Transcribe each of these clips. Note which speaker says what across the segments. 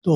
Speaker 1: تو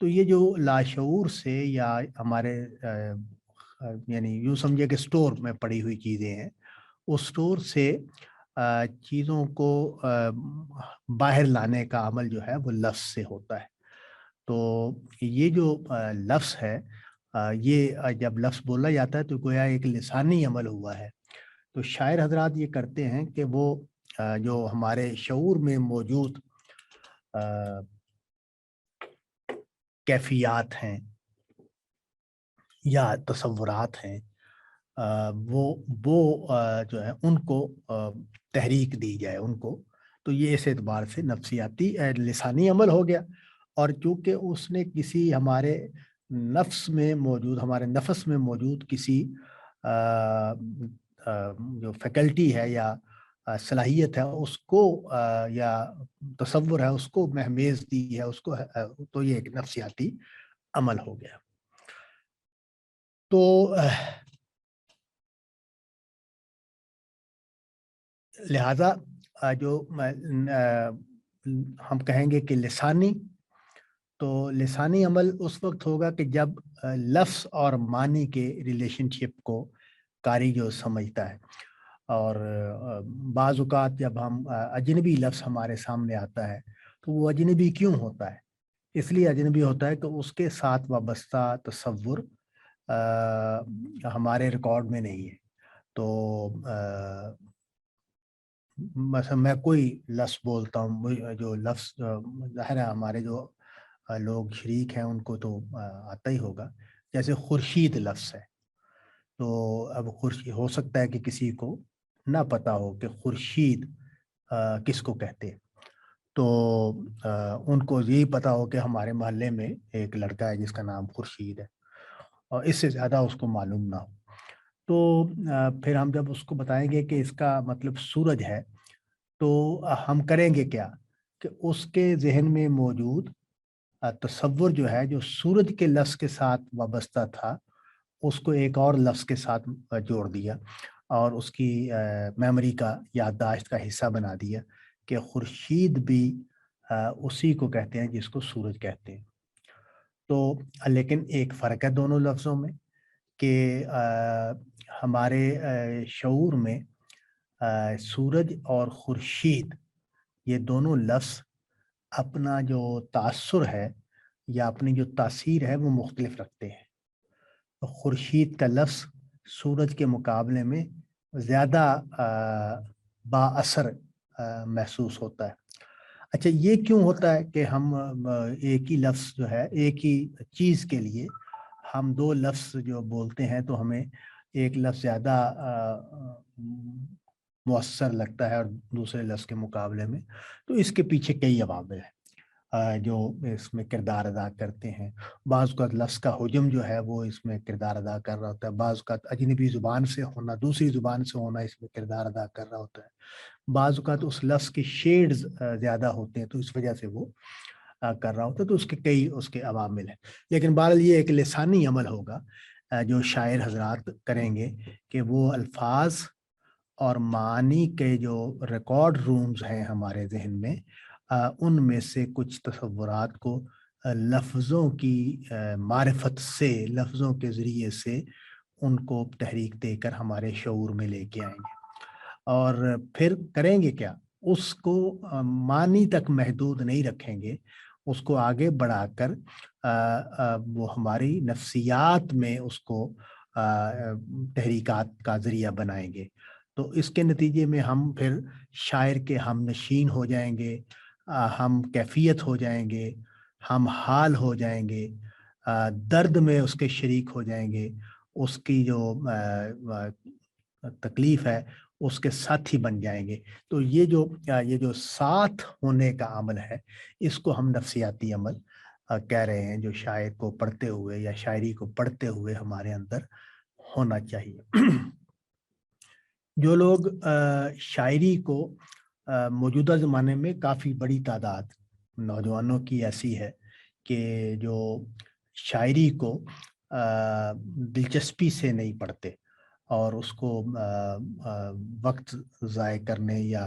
Speaker 1: تو یہ جو لاشعور سے یا ہمارے یعنی یوں سمجھے کہ سٹور میں پڑی ہوئی چیزیں ہیں، اس سٹور سے چیزوں کو باہر لانے کا عمل جو ہے وہ لفظ سے ہوتا ہے۔ تو یہ جو لفظ ہے، یہ جب لفظ بولا جاتا ہے تو گویا ایک لسانی عمل ہوا ہے۔ تو شاعر حضرات یہ کرتے ہیں کہ وہ جو ہمارے شعور میں موجود کیفیات ہیں یا تصورات ہیں، وہ جو ہے ان کو تحریک دی جائے ان کو۔ تو یہ اس اعتبار سے نفسیاتی لسانی عمل ہو گیا، اور چونکہ اس نے کسی ہمارے نفس میں موجود کسی جو فیکلٹی ہے یا صلاحیت ہے اس کو یا تصور ہے اس کو مہمیز دی ہے اس کو، تو یہ ایک نفسیاتی عمل ہو گیا۔ تو لہذا جو ہم کہیں گے کہ لسانی، تو لسانی عمل اس وقت ہوگا کہ جب لفظ اور معنی کے ریلیشن شپ کو قاری جو سمجھتا ہے، اور بعض اوقات جب ہم اجنبی لفظ ہمارے سامنے آتا ہے تو وہ اجنبی کیوں ہوتا ہے؟ اس لیے اجنبی ہوتا ہے کہ اس کے ساتھ وابستہ تصور ہمارے ریکارڈ میں نہیں ہے۔ تو مثلا میں کوئی لفظ بولتا ہوں، جو لفظ ظاہر ہے ہمارے جو لوگ شریک ہیں ان کو تو آتا ہی ہوگا، جیسے خورشید لفظ ہے۔ تو اب خورشید ہو سکتا ہے کہ کسی کو نہ پتا ہو کہ خورشید کس کو کہتے ہیں، تو ان کو یہی پتا ہو کہ ہمارے محلے میں ایک لڑکا ہے جس کا نام خورشید ہے، اور اس سے زیادہ اس کو معلوم نہ ہو۔ تو پھر ہم جب اس کو بتائیں گے کہ اس کا مطلب سورج ہے، تو ہم کریں گے کیا کہ اس کے ذہن میں موجود تصور جو ہے، جو سورج کے لفظ کے ساتھ وابستہ تھا، اس کو ایک اور لفظ کے ساتھ جوڑ دیا اور اس کی میموری کا یادداشت کا حصہ بنا دیا کہ خورشید بھی اسی کو کہتے ہیں جس کو سورج کہتے ہیں۔ تو لیکن ایک فرق ہے دونوں لفظوں میں کہ ہمارے شعور میں سورج اور خورشید یہ دونوں لفظ اپنا جو تاثر ہے یا اپنی جو تاثیر ہے وہ مختلف رکھتے ہیں۔ خورشید کا لفظ سورج کے مقابلے میں زیادہ با اثر محسوس ہوتا ہے۔ اچھا، یہ کیوں ہوتا ہے کہ ہم ایک ہی لفظ جو ہے، ایک ہی چیز کے لیے ہم دو لفظ جو بولتے ہیں تو ہمیں ایک لفظ زیادہ مؤثر لگتا ہے اور دوسرے لفظ کے مقابلے میں؟ تو اس کے پیچھے کئی عوامل ہیں جو اس میں کردار ادا کرتے ہیں۔ بعض اوقات لفظ کا حجم جو ہے وہ اس میں کردار ادا کر رہا ہوتا ہے، بعض اوقات اجنبی زبان سے ہونا، دوسری زبان سے ہونا اس میں کردار ادا کر رہا ہوتا ہے، بعض اوقات اس لفظ کے شیڈز زیادہ ہوتے ہیں تو اس وجہ سے وہ کر رہا ہوتا ہے۔ تو اس کے کئی اس کے عوامل ہیں، لیکن بہرحال یہ ایک لسانی عمل ہوگا جو شاعر حضرات کریں گے کہ وہ الفاظ اور معانی کے جو ریکارڈ رومز ہیں ہمارے ذہن میں، ان میں سے کچھ تصورات کو لفظوں کی معرفت سے، لفظوں کے ذریعے سے ان کو تحریک دے کر ہمارے شعور میں لے کے آئیں گے، اور پھر کریں گے کیا؟ اس کو معنی تک محدود نہیں رکھیں گے، اس کو آگے بڑھا کر وہ ہماری نفسیات میں اس کو تحریکات کا ذریعہ بنائیں گے۔ تو اس کے نتیجے میں ہم پھر شاعر کے ہم نشین ہو جائیں گے، ہم کیفیت ہو جائیں گے، ہم حال ہو جائیں گے، درد میں اس کے شریک ہو جائیں گے، اس کی جو تکلیف ہے اس کے ساتھی بن جائیں گے۔ تو یہ جو ساتھ ہونے کا عمل ہے، اس کو ہم نفسیاتی عمل کہہ رہے ہیں، جو شاعر کو پڑھتے ہوئے یا شاعری کو پڑھتے ہوئے ہمارے اندر ہونا چاہیے۔ جو لوگ شاعری کو موجودہ زمانے میں کافی بڑی تعداد نوجوانوں کی ایسی ہے کہ جو شاعری کو دلچسپی سے نہیں پڑھتے اور اس کو وقت ضائع کرنے یا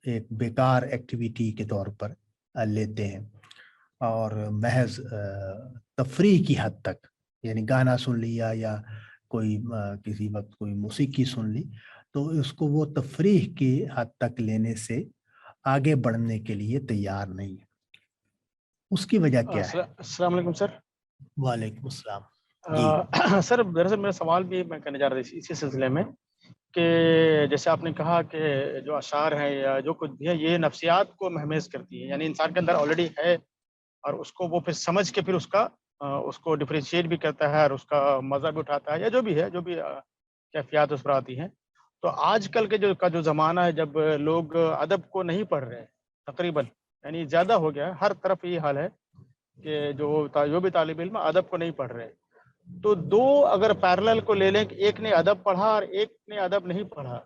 Speaker 1: ایک بیکار ایکٹیویٹی کے طور پر لیتے ہیں، اور محض تفریح کی حد تک، یعنی گانا سن لیا یا کوئی کسی وقت کوئی موسیقی سن لی، تو اس کو وہ تفریح کی حد تک لینے سے آگے بڑھنے کے لیے تیار نہیں ہے۔ اس کی وجہ کیا ہے؟
Speaker 2: السلام علیکم سر۔
Speaker 1: وعلیکم السلام جی۔
Speaker 2: سر دراصل میرا سوال بھی میں کرنے جا رہا تھا اسی سلسلے میں کہ جیسے آپ نے کہا کہ جو اشعار ہیں یا جو کچھ بھی ہے یہ نفسیات کو مہمیز کرتی ہے، یعنی انسان کے اندر آلریڈی ہے اور اس کو وہ پھر سمجھ کے پھر اس کو ڈفرینشیٹ بھی کرتا ہے اور اس کا مزہ بھی اٹھاتا ہے، یا جو بھی ہے جو بھی کیفیات اس پر آتی ہیں۔ تو آج کل کے جو زمانہ ہے جب لوگ ادب کو نہیں پڑھ رہے تقریباً، یعنی زیادہ ہو گیا ہے، ہر طرف یہ حال ہے کہ جو بھی طالب علم ادب کو نہیں پڑھ رہے، تو دو اگر پیرلل کو لے لیں کہ ایک نے ادب پڑھا اور ایک نے ادب نہیں پڑھا،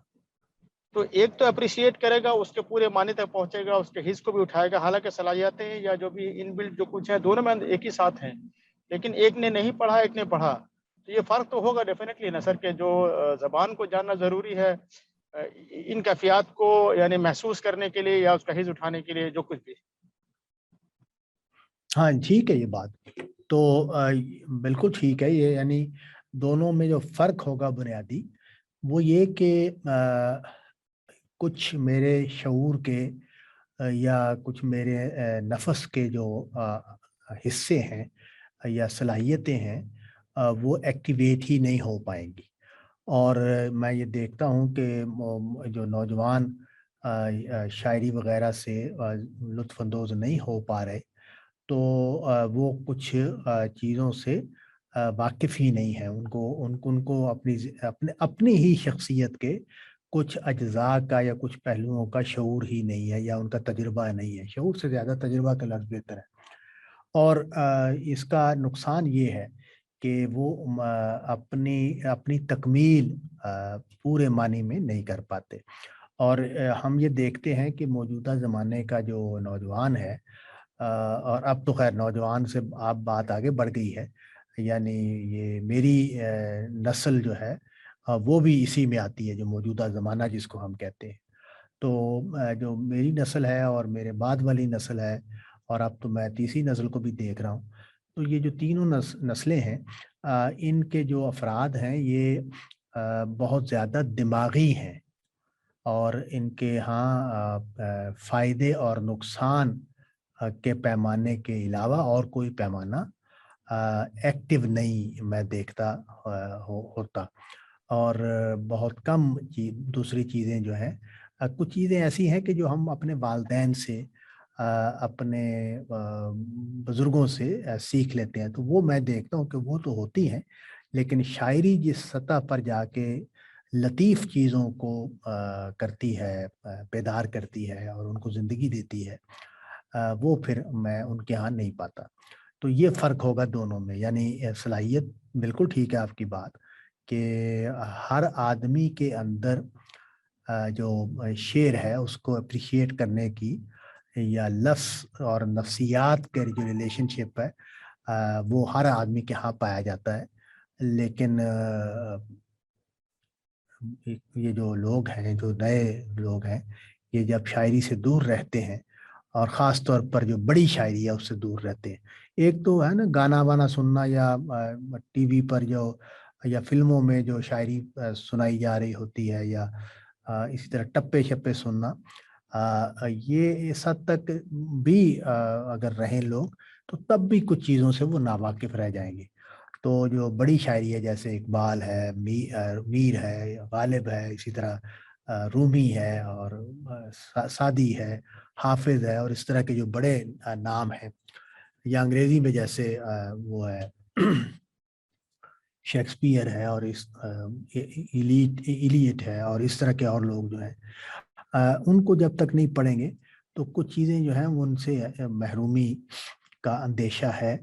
Speaker 2: تو ایک تو اپریشیٹ کرے گا، اس کے پورے معنی تک پہنچے گا، اس کے حص کو بھی اٹھائے گا، حالانکہ صلاحیتیں یا جو بھی ان بلڈ جو کچھ ہے دونوں میں ایک ہی ساتھ ہیں، لیکن ایک نے نہیں پڑھا ایک نے پڑھا، تو یہ فرق تو ہوگا ڈیفینیٹلی نا سر، کہ جو زبان کو جاننا ضروری ہے ان کیفیات کو یعنی محسوس کرنے کے لیے یا اس کا حص اٹھانے کے لیے جو کچھ بھی۔
Speaker 1: ہاں ٹھیک ہے یہ بات تو بالکل ٹھیک ہے، یہ یعنی دونوں میں جو فرق ہوگا بنیادی وہ یہ کہ کچھ میرے شعور کے یا کچھ میرے نفس کے جو حصے ہیں یا صلاحیتیں ہیں وہ ایکٹیویٹ ہی نہیں ہو پائیں گی، اور میں یہ دیکھتا ہوں کہ جو نوجوان شاعری وغیرہ سے لطف اندوز نہیں ہو پا رہے، تو وہ کچھ چیزوں سے واقف ہی نہیں ہیں، ان کو اپنی ہی شخصیت کے کچھ اجزاء کا یا کچھ پہلوؤں کا شعور ہی نہیں ہے، یا ان کا تجربہ نہیں ہے، شعور سے زیادہ تجربہ کا لفظ بہتر ہے۔ اور اس کا نقصان یہ ہے کہ وہ اپنی تکمیل پورے معنی میں نہیں کر پاتے، اور ہم یہ دیکھتے ہیں کہ موجودہ زمانے کا جو نوجوان ہے، اور اب تو خیر نوجوان سے آپ بات آگے بڑھ گئی ہے، یعنی یہ میری نسل جو ہے وہ بھی اسی میں آتی ہے، جو موجودہ زمانہ جس کو ہم کہتے ہیں۔ تو جو میری نسل ہے اور میرے بعد والی نسل ہے، اور اب تو میں تیسری نسل کو بھی دیکھ رہا ہوں، تو یہ جو تینوں نسلیں ہیں ان کے جو افراد ہیں یہ بہت زیادہ دماغی ہیں، اور ان کے ہاں فائدے اور نقصان کے پیمانے کے علاوہ اور کوئی پیمانہ ایکٹیو نہیں میں دیکھتا ہوتا، اور بہت کم دوسری چیزیں جو ہیں، کچھ چیزیں ایسی ہیں کہ جو ہم اپنے والدین سے اپنے بزرگوں سے سیکھ لیتے ہیں، تو وہ میں دیکھتا ہوں کہ وہ تو ہوتی ہیں، لیکن شاعری جس سطح پر جا کے لطیف چیزوں کو کرتی ہے، بیدار کرتی ہے اور ان کو زندگی دیتی ہے، وہ پھر میں ان کے ہاں نہیں پاتا۔ تو یہ فرق ہوگا دونوں میں، یعنی صلاحیت بالکل ٹھیک ہے آپ کی بات کہ ہر آدمی کے اندر جو شعر ہے اس کو اپریشیٹ کرنے کی یا لفظ اور نفسیات کے جو ریلیشن شپ ہے وہ ہر آدمی کے ہاں پایا جاتا ہے، لیکن یہ جو لوگ ہیں، جو نئے لوگ ہیں، یہ جب شاعری سے دور رہتے ہیں اور خاص طور پر جو بڑی شاعری ہے اس سے دور رہتے ہیں، ایک تو ہے نا گانا وانا سننا یا ٹی وی پر جو یا فلموں میں جو شاعری سنائی جا رہی ہوتی ہے، یا اسی طرح ٹپے شپے سننا، یہ اس حد تک بھی اگر رہیں لوگ تو تب بھی کچھ چیزوں سے وہ ناواقف رہ جائیں گے۔ تو جو بڑی شاعری ہے جیسے اقبال ہے، میر ہے، غالب ہے، اسی طرح رومی ہے اور سعدی ہے، حافظ ہے، اور اس طرح کے جو بڑے نام ہیں، یا انگریزی میں جیسے وہ ہے شیکسپیئر ہے، اور ایلیٹ ہے، اور اس طرح کے اور لوگ جو ہیں، ان کو جب تک نہیں پڑھیں گے تو کچھ چیزیں جو ہیں وہ ان سے محرومی کا اندیشہ ہے،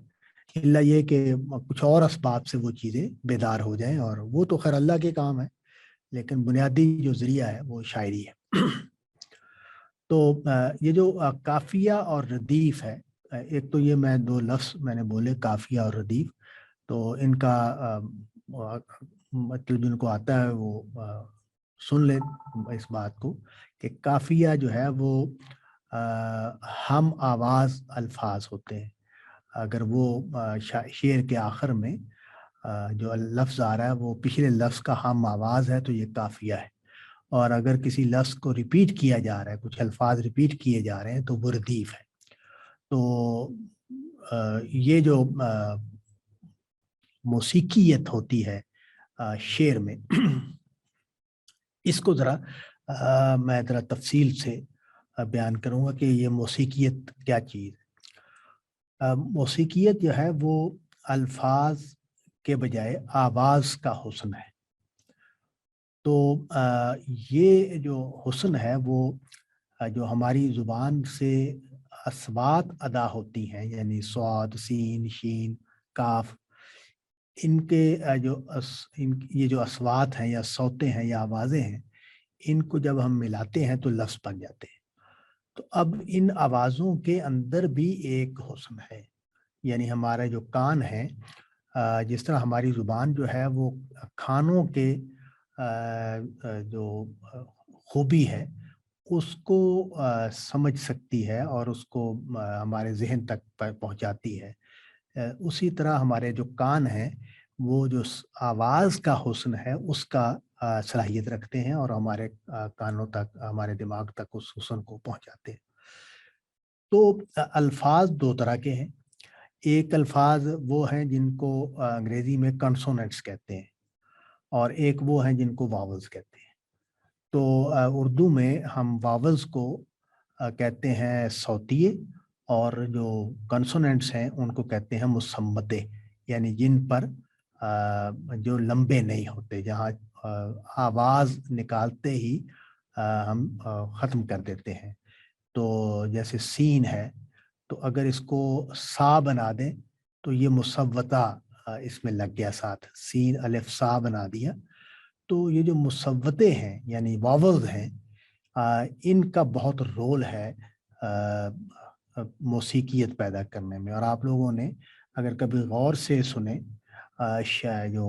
Speaker 1: اللہ یہ کہ کچھ اور اسباب سے وہ چیزیں بیدار ہو جائیں، اور وہ تو خیر اللہ کے کام ہے، لیکن بنیادی جو ذریعہ ہے وہ شاعری ہے۔ تو یہ جو قافیہ اور ردیف ہے، ایک تو یہ میں دو لفظ میں نے بولے قافیہ اور ردیف، تو ان کا مطلب جن کو آتا ہے وہ سن لیں اس بات کو کہ قافیہ جو ہے وہ ہم آواز الفاظ ہوتے ہیں، اگر وہ شعر کے آخر میں جو لفظ آ رہا ہے وہ پچھلے لفظ کا ہم آواز ہے تو یہ قافیہ ہے، اور اگر کسی لفظ کو ریپیٹ کیا جا رہا ہے، کچھ الفاظ ریپیٹ کیے جا رہے ہیں تو وہ ردیف ہے۔ تو یہ جو موسیقیت ہوتی ہے شعر میں، اس کو ذرا میں ذرا تفصیل سے بیان کروں گا کہ یہ موسیقیت کیا چیز ہے۔ موسیقیت جو ہے وہ الفاظ کے بجائے آواز کا حسن ہے۔ تو یہ جو حسن ہے وہ جو ہماری زبان سے اصوات ادا ہوتی ہیں، یعنی صاد، سین، شین، کاف، ان کے یہ جو اصوات ہیں یا صوتیں ہیں یا آوازیں ہیں، ان کو جب ہم ملاتے ہیں تو لفظ بن جاتے ہیں۔ تو اب ان آوازوں کے اندر بھی ایک حسن ہے، یعنی ہمارے جو کان ہیں، جس طرح ہماری زبان جو ہے وہ کھانوں کے جو خوبی ہے اس کو سمجھ سکتی ہے اور اس کو ہمارے ذہن تک پہنچاتی ہے، اسی طرح ہمارے جو کان ہیں وہ جو آواز کا حسن ہے اس کا صلاحیت رکھتے ہیں اور ہمارے کانوں تک، ہمارے دماغ تک اس حسن کو پہنچاتے ہیں۔ تو الفاظ دو طرح کے ہیں، ایک الفاظ وہ ہیں جن کو انگریزی میں کنسوننٹس کہتے ہیں، اور ایک وہ ہیں جن کو واولز کہتے ہیں۔ تو اردو میں ہم واولز کو کہتے ہیں صوتیے، اور جو کنسوننٹس ہیں ان کو کہتے ہیں مصمتے، یعنی جن پر جو لمبے نہیں ہوتے، جہاں آواز نکالتے ہی ہم ختم کر دیتے ہیں۔ تو جیسے سین ہے، تو اگر اس کو سا بنا دیں تو یہ مصوتہ اس میں لگ گیا ساتھ، سین الف سا بنا دیا۔ تو یہ جو مصوتے ہیں یعنی واولز ہیں، ان کا بہت رول ہے موسیقیت پیدا کرنے میں۔ اور آپ لوگوں نے اگر کبھی غور سے سنیں، جو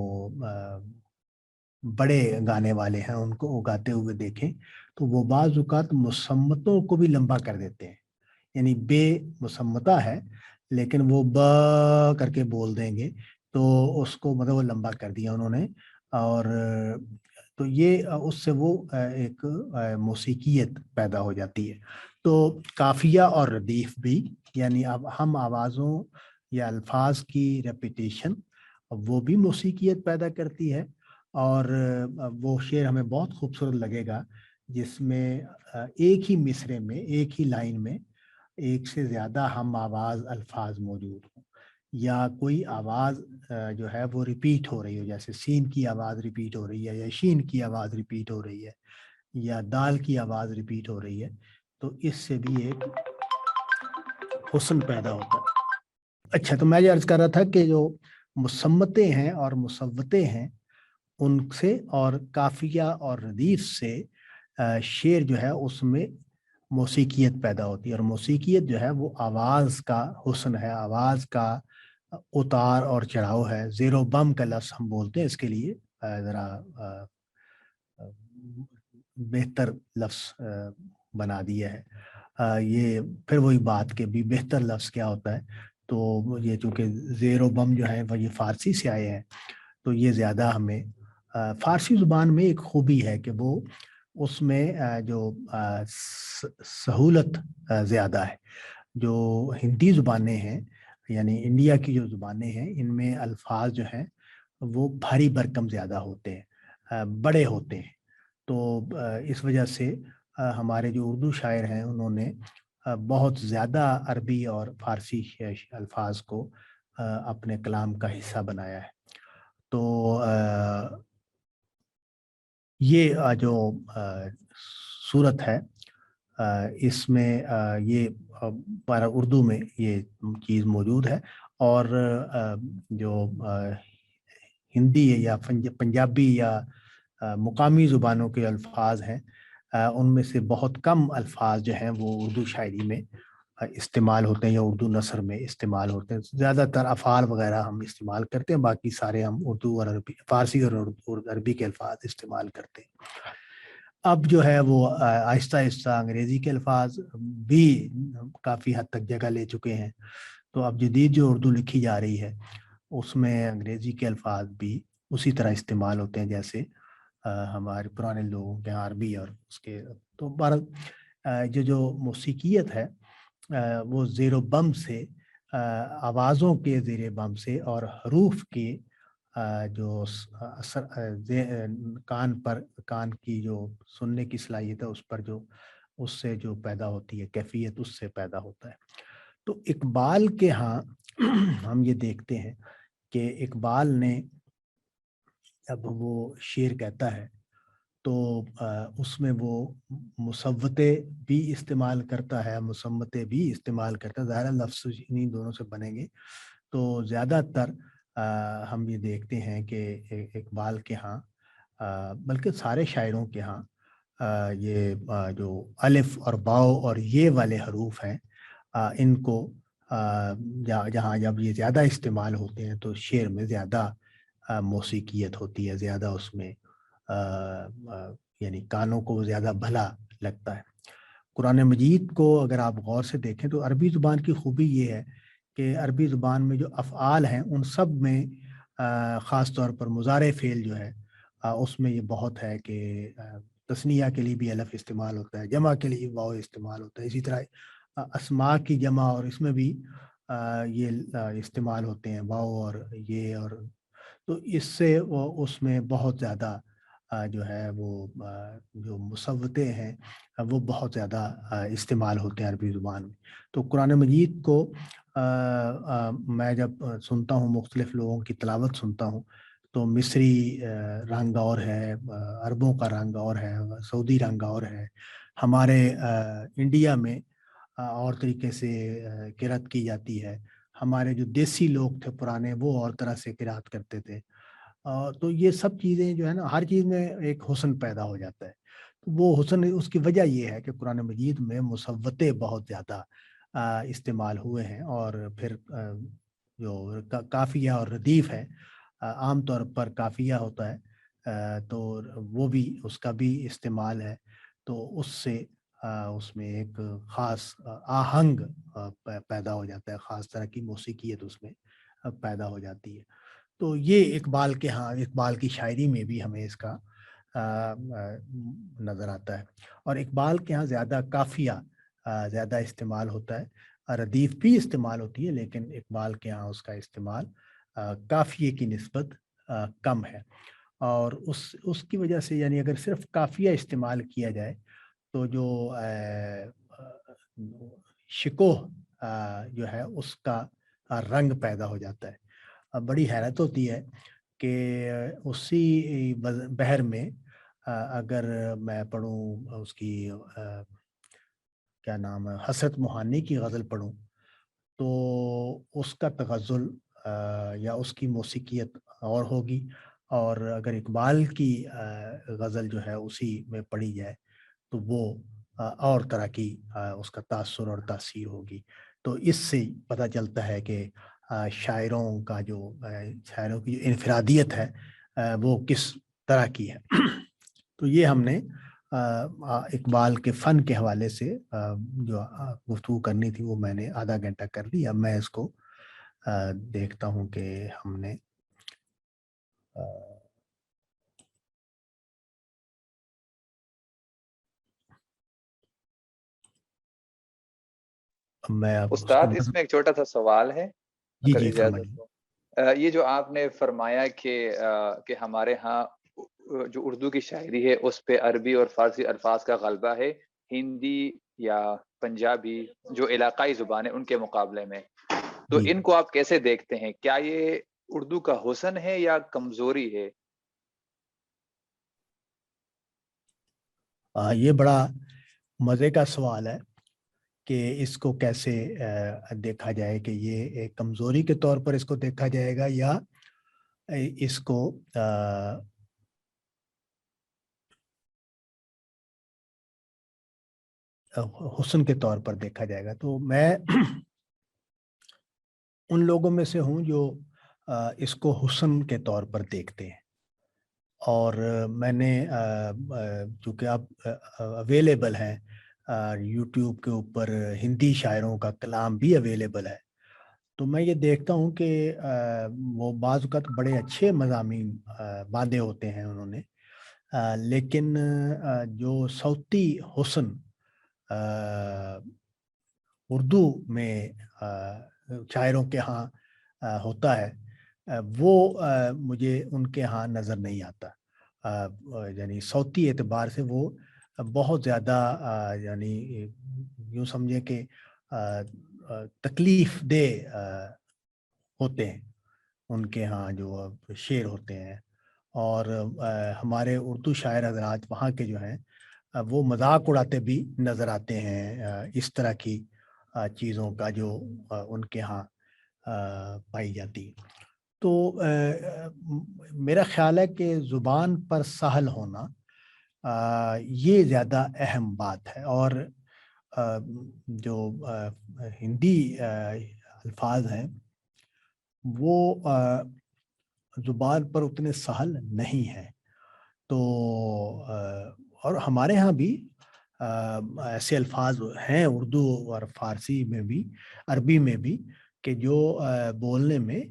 Speaker 1: بڑے گانے والے ہیں ان کو گاتے ہوئے دیکھیں تو وہ بعض اوقات مصمتوں کو بھی لمبا کر دیتے ہیں، یعنی بے مصمتہ ہے لیکن وہ ب کر کے بول دیں گے تو اس کو مطلب وہ لمبا کر دیا انہوں نے، اور تو یہ اس سے وہ ایک موسیقیت پیدا ہو جاتی ہے۔ تو قافیہ اور ردیف بھی، یعنی اب ہم آوازوں یا الفاظ کی ریپیٹیشن، وہ بھی موسیقیت پیدا کرتی ہے۔ اور وہ شعر ہمیں بہت خوبصورت لگے گا جس میں ایک ہی مصرے میں، ایک ہی لائن میں ایک سے زیادہ ہم آواز الفاظ موجود ہوں، یا کوئی آواز جو ہے وہ ریپیٹ ہو رہی ہو، جیسے سین کی آواز ریپیٹ ہو رہی ہے، یا شین کی آواز ریپیٹ ہو رہی ہے، یا دال کی آواز ریپیٹ ہو رہی ہے، تو اس سے بھی ایک حسن پیدا ہوتا ہے۔ اچھا، تو میں یہ عرض کر رہا تھا کہ جو مصمتے ہیں اور مصوتے ہیں ان سے اور قافیہ اور ردیف سے شعر جو ہے اس میں موسیقیت پیدا ہوتی ہے، اور موسیقیت جو ہے وہ آواز کا حسن ہے، آواز کا اتار اور چڑھاؤ ہے۔ زیر و بم کا لفظ ہم بولتے ہیں اس کے لیے، ذرا بہتر لفظ بنا دیا ہے۔ یہ پھر وہی بات کہ بھی بہتر لفظ کیا ہوتا ہے، تو یہ چونکہ زیر و بم جو ہے وہ یہ فارسی سے آئے ہیں، تو یہ زیادہ ہمیں فارسی زبان میں ایک خوبی ہے کہ وہ اس میں جو سہولت زیادہ ہے۔ جو ہندی زبانیں ہیں یعنی انڈیا کی جو زبانیں ہیں، ان میں الفاظ جو ہیں وہ بھاری بھرکم زیادہ ہوتے ہیں، بڑے ہوتے ہیں۔ تو اس وجہ سے ہمارے جو اردو شاعر ہیں انہوں نے بہت زیادہ عربی اور فارسی الفاظ کو اپنے کلام کا حصہ بنایا ہے۔ تو یہ جو صورت ہے اس میں یہ اردو میں یہ چیز موجود ہے، اور جو ہندی یا پنجابی یا مقامی زبانوں کے الفاظ ہیں، ان میں سے بہت کم الفاظ جو ہیں وہ اردو شاعری میں استعمال ہوتے ہیں یا اردو نثر میں استعمال ہوتے ہیں۔ زیادہ تر افعال وغیرہ ہم استعمال کرتے ہیں، باقی سارے ہم اردو اور عربی، فارسی اور عربی کے الفاظ استعمال کرتے ہیں۔ اب جو ہے وہ آہستہ آہستہ انگریزی کے الفاظ بھی کافی حد تک جگہ لے چکے ہیں۔ تو اب جدید جو اردو لکھی جا رہی ہے اس میں انگریزی کے الفاظ بھی اسی طرح استعمال ہوتے ہیں جیسے ہمارے پرانے لوگوں کے عربی اور اس کے. تو جو موسیقیت ہے وہ زیر و بم سے آوازوں کے زیر بم سے اور حروف کے جو اثر کان کی جو سننے کی صلاحیت ہے اس پر جو اس سے جو پیدا ہوتی ہے کیفیت اس سے پیدا ہوتا ہے. تو اقبال کے ہاں ہم یہ دیکھتے ہیں کہ اقبال نے اب وہ شعر کہتا ہے تو اس میں وہ مصوتے بھی استعمال کرتا ہے مصمتے بھی استعمال کرتا ہے. ظاہر لفظ انہیں دونوں سے بنیں گے. تو زیادہ تر ہم یہ دیکھتے ہیں کہ اقبال کے ہاں بلکہ سارے شاعروں کے ہاں یہ جو الف اور باؤ اور یہ والے حروف ہیں ان کو جہاں جب یہ زیادہ استعمال ہوتے ہیں تو شعر میں زیادہ موسیقیت ہوتی ہے, زیادہ اس میں یعنی کانوں کو زیادہ بھلا لگتا ہے. قرآن مجید کو اگر آپ غور سے دیکھیں تو عربی زبان کی خوبی یہ ہے کہ عربی زبان میں جو افعال ہیں ان سب میں خاص طور پر مضارع فعل جو ہے اس میں یہ بہت ہے کہ تثنیہ کے لیے بھی الف استعمال ہوتا ہے, جمع کے لیے واو استعمال ہوتا ہے, اسی طرح اسماء کی جمع اور اس میں بھی یہ استعمال ہوتے ہیں واو اور یہ. اور تو اس سے وہ اس میں بہت زیادہ جو ہے وہ جو مصوتے ہیں وہ بہت زیادہ استعمال ہوتے ہیں عربی زبان میں. تو قرآن مجید کو میں جب سنتا ہوں مختلف لوگوں کی تلاوت سنتا ہوں تو مصری رنگ اور ہے, عربوں کا رنگ اور ہے, سعودی رنگ اور ہے, ہمارے انڈیا میں اور طریقے سے قرأت کی جاتی ہے, ہمارے جو دیسی لوگ تھے پرانے وہ اور طرح سے قرأت کرتے تھے. تو یہ سب چیزیں جو ہے نا ہر چیز میں ایک حسن پیدا ہو جاتا ہے. تو وہ حسن اس کی وجہ یہ ہے کہ قرآن مجید میں مصوتے بہت زیادہ استعمال ہوئے ہیں. اور پھر جو قافیہ اور ردیف ہے, عام طور پر قافیہ ہوتا ہے تو وہ بھی اس کا بھی استعمال ہے. تو اس سے اس میں ایک خاص آہنگ پیدا ہو جاتا ہے, خاص طرح کی موسیقیت اس میں پیدا ہو جاتی ہے. تو یہ اقبال کے ہاں اقبال کی شاعری میں بھی ہمیں اس کا نظر آتا ہے. اور اقبال کے ہاں زیادہ قافیہ زیادہ استعمال ہوتا ہے, ردیف بھی استعمال ہوتی ہے لیکن اقبال کے ہاں اس کا استعمال قافیے کی نسبت کم ہے. اور اس کی وجہ سے یعنی اگر صرف قافیہ استعمال کیا جائے تو جو شکوہ جو ہے اس کا رنگ پیدا ہو جاتا ہے. بڑی حیرت ہوتی ہے کہ اسی بحر میں اگر میں پڑھوں اس کی کیا نام ہے حسرت موہانی کی غزل پڑھوں تو اس کا تغزل یا اس کی موسیقیت اور ہوگی, اور اگر اقبال کی غزل جو ہے اسی میں پڑھی جائے تو وہ اور طرح کی اس کا تاثر اور تاثیر ہوگی. تو اس سے پتہ چلتا ہے کہ شاعروں کا جو شاعروں کی جو انفرادیت ہے وہ کس طرح کی ہے. تو یہ ہم نے اقبال کے فن کے حوالے سے جو گفتگو کرنی تھی وہ میں نے آدھا گھنٹہ کر لی. اب میں اس کو دیکھتا ہوں کہ ہم نے میں اب
Speaker 3: استاد اس میں ایک چھوٹا سا سوال ہے
Speaker 1: جی
Speaker 3: اگر
Speaker 1: جی
Speaker 3: اجازت ہو. یہ جو آپ نے فرمایا کہ ہمارے ہاں جو اردو کی شاعری ہے اس پہ عربی اور فارسی الفاظ کا غلبہ ہے ہندی یا پنجابی جو علاقائی زبان ہے ان کے مقابلے میں, تو ان کو آپ کیسے دیکھتے ہیں؟ کیا یہ اردو کا حسن ہے یا کمزوری ہے؟
Speaker 1: یہ بڑا مزے کا سوال ہے کہ اس کو کیسے دیکھا جائے, کہ یہ ایک کمزوری کے طور پر اس کو دیکھا جائے گا یا اس کو حسن کے طور پر دیکھا جائے گا. تو میں ان لوگوں میں سے ہوں جو اس کو حسن کے طور پر دیکھتے ہیں. اور میں نے چونکہ اب اویلیبل ہیں یوٹیوب کے اوپر ہندی شاعروں کا کلام بھی اویلیبل ہے, تو میں یہ دیکھتا ہوں کہ وہ بعض اوقات بڑے اچھے مضامین باندھے ہوتے ہیں انہوں نے، لیکن جو صوتی حسن اردو میں شاعروں کے ہاں ہوتا ہے، وہ مجھے ان کے ہاں نظر نہیں آتا. یعنی صوتی اعتبار سے وہ بہت زیادہ یعنی یوں سمجھیں کہ تکلیف دہ ہوتے ہیں ان کے ہاں جو شعر ہوتے ہیں. اور ہمارے اردو شاعر حضرات وہاں کے جو ہیں وہ مذاق اڑاتے بھی نظر آتے ہیں اس طرح کی چیزوں کا جو ان کے ہاں پائی جاتی. تو میرا خیال ہے کہ زبان پر سہل ہونا یہ زیادہ اہم بات ہے. اور جو ہندی الفاظ ہیں وہ زبان پر اتنے سہل نہیں ہیں. تو اور ہمارے ہاں بھی ایسے الفاظ ہیں اردو اور فارسی میں بھی، عربی میں بھی، کہ جو بولنے میں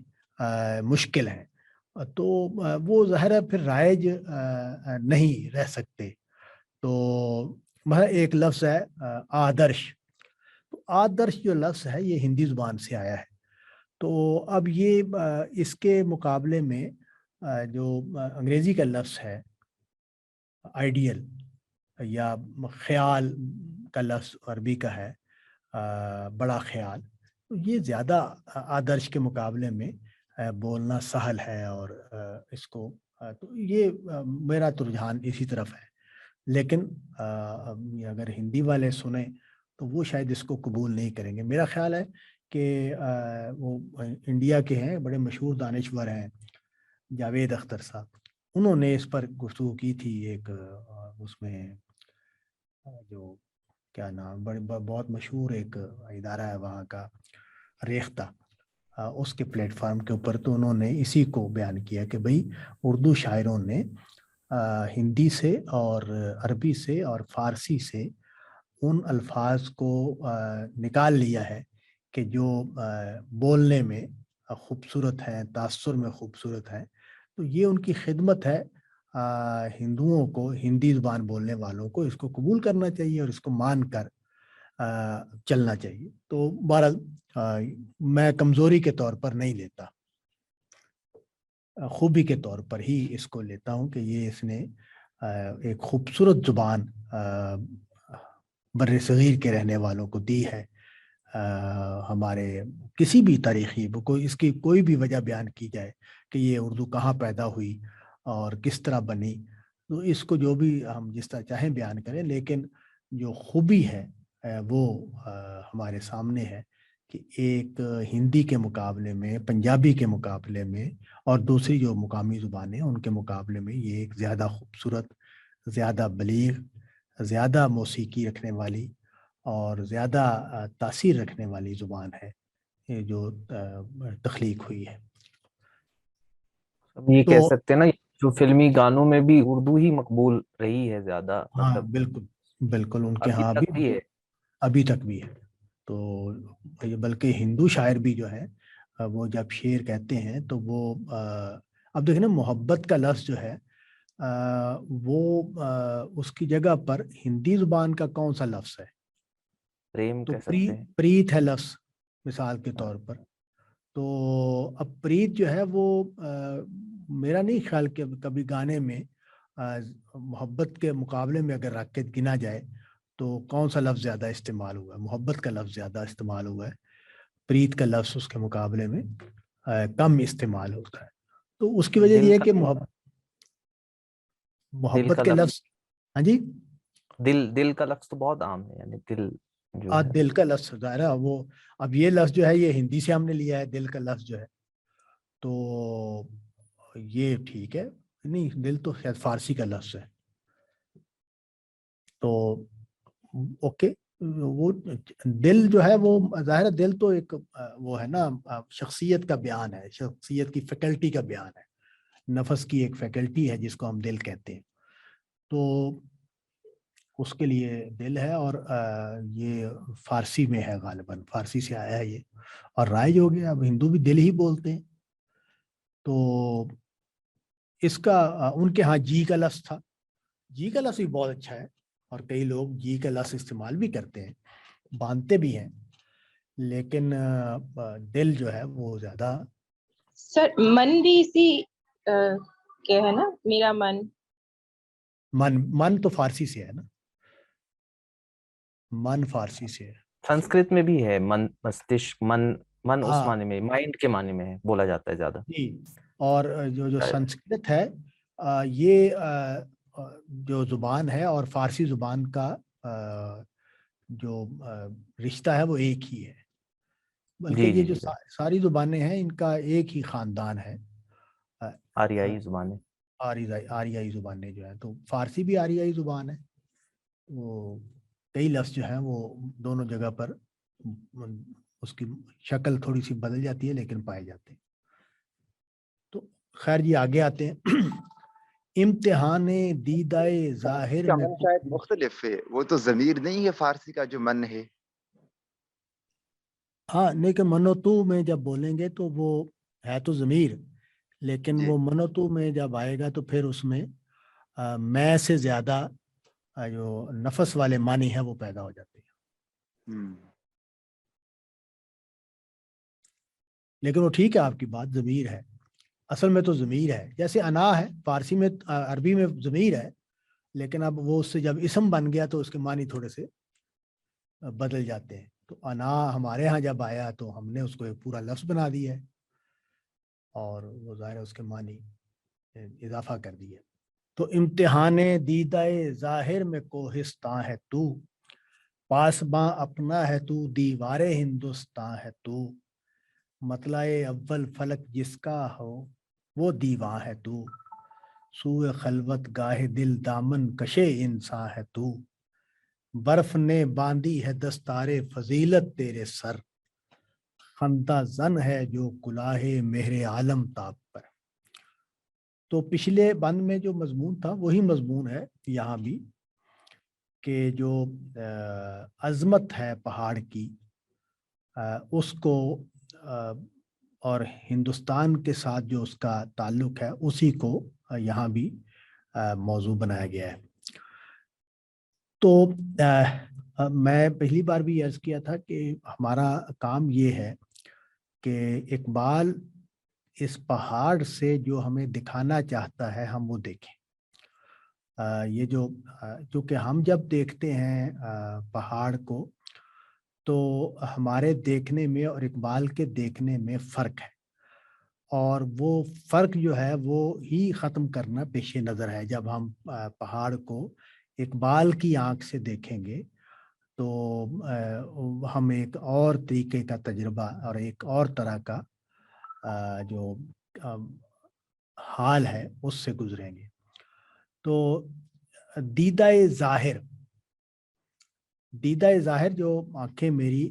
Speaker 1: مشکل ہیں. تو وہ ظاہر ہے پھر رائج نہیں رہ سکتے. تو ایک لفظ ہے آدرش. تو آدرش جو لفظ ہے یہ ہندی زبان سے آیا ہے. تو اب یہ اس کے مقابلے میں جو انگریزی کا لفظ ہے آئیڈیل یا خیال کا لفظ عربی کا ہے بڑا خیال، یہ زیادہ آدرش کے مقابلے میں بولنا سہل ہے. اور اس کو تو یہ میرا تو رجحان اسی طرف ہے. لیکن اگر ہندی والے سنیں تو وہ شاید اس کو قبول نہیں کریں گے. میرا خیال ہے کہ وہ انڈیا کے ہیں، بڑے مشہور دانشور ہیں، جاوید اختر صاحب، انہوں نے اس پر گفتگو کی تھی ایک اس میں جو کیا نام بہت مشہور ایک ادارہ ہے وہاں کا، ریختہ، اس کے پلیٹ فارم کے اوپر. تو انہوں نے اسی کو بیان کیا کہ بھئی اردو شاعروں نے ہندی سے اور عربی سے اور فارسی سے ان الفاظ کو نکال لیا ہے کہ جو بولنے میں خوبصورت ہیں، تاثر میں خوبصورت ہیں. تو یہ ان کی خدمت ہے ہندوؤں کو، ہندی زبان بولنے والوں کو اس کو قبول کرنا چاہیے اور اس کو مان کر چلنا چاہیے. تو بہرحال میں کمزوری کے طور پر نہیں لیتا، خوبی کے طور پر ہی اس کو لیتا ہوں کہ یہ اس نے ایک خوبصورت زبان بر صغیر کے رہنے والوں کو دی ہے. ہمارے کسی بھی تاریخی کوئی اس کی کوئی بھی وجہ بیان کی جائے کہ یہ اردو کہاں پیدا ہوئی اور کس طرح بنی، تو اس کو جو بھی ہم جس طرح چاہیں بیان کریں، لیکن جو خوبی ہے وہ ہمارے سامنے ہے کہ ایک ہندی کے مقابلے میں، پنجابی کے مقابلے میں اور دوسری جو مقامی زبانیں ان کے مقابلے میں یہ ایک زیادہ خوبصورت، زیادہ بلیغ، زیادہ موسیقی رکھنے والی اور زیادہ تاثیر رکھنے والی زبان ہے جو تخلیق ہوئی ہے.
Speaker 4: یہ کہہ سکتے ہیں نا جو فلمی گانوں میں بھی اردو ہی مقبول رہی ہے زیادہ.
Speaker 1: ہاں بالکل بالکل، ان کے ہاں بھی ابھی تک بھی ہے. تو بلکہ ہندو شاعر بھی جو ہے وہ جب شعر کہتے ہیں تو وہ اب دیکھیں نا، محبت کا لفظ جو ہے وہ اس کی جگہ پر ہندی زبان کا کون سا لفظ ہے؟ تو پریت ہے لفظ مثال کے طور پر. تو اب پریت جو ہے وہ میرا نہیں خیال کہ کبھی گانے میں محبت کے مقابلے میں اگر رکھ کے گنا جائے تو کون سا لفظ زیادہ استعمال ہوا ہے؟ محبت کا لفظ زیادہ استعمال ہوا ہے، پریت کا لفظ اس کے مقابلے میں کم استعمال ہوتا ہے. تو اس کی وجہ یہ ہے کہ محبت کے لفظ، ہاں جی،
Speaker 4: دل کا لفظ تو بہت عام ہے، یعنی
Speaker 1: دل کا لفظ ظاہر ہے وہ اب یہ لفظ جو ہے یہ ہندی سے ہم نے لیا ہے، دل کا لفظ جو ہے. تو یہ ٹھیک ہے، نہیں دل تو خیر فارسی کا لفظ ہے. تو اوکے، وہ دل جو ہے وہ ظاہر ہے دل تو ایک وہ ہے نا شخصیت کا بیان ہے، شخصیت کی فیکلٹی کا بیان ہے، نفس کی ایک فیکلٹی ہے جس کو ہم دل کہتے ہیں. تو اس کے لیے دل ہے، اور یہ فارسی میں ہے، غالباً فارسی سے آیا ہے یہ، اور رائج ہو گیا، اب ہندو بھی دل ہی بولتے ہیں. تو اس کا ان کے ہاں جی کا لفظ تھا. جی کا لفظ بھی بہت اچھا ہے، اور کئی لوگ جی کا لفظ استعمال بھی کرتے ہیں، باندھتے بھی ہیں، لیکن دل جو ہے وہ زیادہ.
Speaker 5: سر من بھی اسی کے ہے نا، میرا من.
Speaker 1: من تو فارسی سے ہے نا، من فارسی سے ہے.
Speaker 4: سنسکرت میں بھی ہے من، مستشک، من اس
Speaker 1: ہاں
Speaker 4: معنی میں، مائنڈ کے معنی میں ہے، بولا جاتا ہے زیادہ.
Speaker 1: جی. اور جو سنسکرت ہے، یہ جو زبان ہے اور فارسی زبان کا جو رشتہ ہے وہ ایک ہی ہے، بلکہ
Speaker 4: جی
Speaker 1: یہ
Speaker 4: جی
Speaker 1: جو
Speaker 4: جی،
Speaker 1: ساری زبانیں ہیں ان کا ایک ہی خاندان ہے.
Speaker 4: آریائی زبانیں.
Speaker 1: آریائی زبانیں جو ہیں، تو فارسی بھی آریائی زبان ہے. وہ کئی لفظ جو ہیں وہ دونوں جگہ پر اس کی شکل تھوڑی سی بدل جاتی ہے لیکن پائے جاتے ہیں. تو خیر جی آگے آتے ہیں. امتحان دیدائے ظاہر میں
Speaker 6: شاید مختلف ہے، وہ تو ضمیر نہیں ہے فارسی کا جو من ہے.
Speaker 1: ہاں لیکن منوتو میں جب بولیں گے تو وہ ہے تو ضمیر، لیکن
Speaker 6: جی.
Speaker 1: وہ منوتو میں جب آئے گا تو پھر اس میں میں سے زیادہ جو نفس والے معنی ہیں وہ پیدا ہو جاتے ہیں. لیکن وہ ٹھیک ہے، آپ کی بات ضمیر ہے، اصل میں تو ضمیر ہے. جیسے انا ہے فارسی میں، عربی میں ضمیر ہے، لیکن اب وہ اس سے جب اسم بن گیا تو اس کے معنی تھوڑے سے بدل جاتے ہیں. تو انا ہمارے ہاں جب آیا تو ہم نے اس کو ایک پورا لفظ بنا دیا ہے، اور وہ ظاہر اس کے معنی اضافہ کر دیا. تو امتحان دیدائے ظاہر میں کوہستان ہے تو، پاسباں اپنا ہے تو، دیوار ہندوستان ہے تو، مطلع اول فلک جس کا ہو وہ دیواں ہے تو، سوئے خلوت گاہ دل دامن کشے انسان ہے تو، برف نے باندھی ہے دستار فضیلت تیرے سر، خندہ زن ہے جو کلاہ مہر عالم تاب پر. تو پچھلے بند میں جو مضمون تھا وہی مضمون ہے یہاں بھی، کہ جو عظمت ہے پہاڑ کی اس کو اور ہندوستان کے ساتھ جو اس کا تعلق ہے اسی کو یہاں بھی موضوع بنایا گیا ہے. تو میں پہلی بار بھی عرض کیا تھا کہ ہمارا کام یہ ہے کہ اقبال اس پہاڑ سے جو ہمیں دکھانا چاہتا ہے ہم وہ دیکھیں. یہ جو چونکہ ہم جب دیکھتے ہیں پہاڑ کو تو ہمارے دیکھنے میں اور اقبال کے دیکھنے میں فرق ہے، اور وہ فرق جو ہے وہ ہی ختم کرنا پیش نظر ہے. جب ہم پہاڑ کو اقبال کی آنکھ سے دیکھیں گے تو ہم ایک اور طریقے کا تجربہ اور ایک اور طرح کا جو حال ہے اس سے گزریں گے. تو دیدائے ظاہر جو آنکھیں میری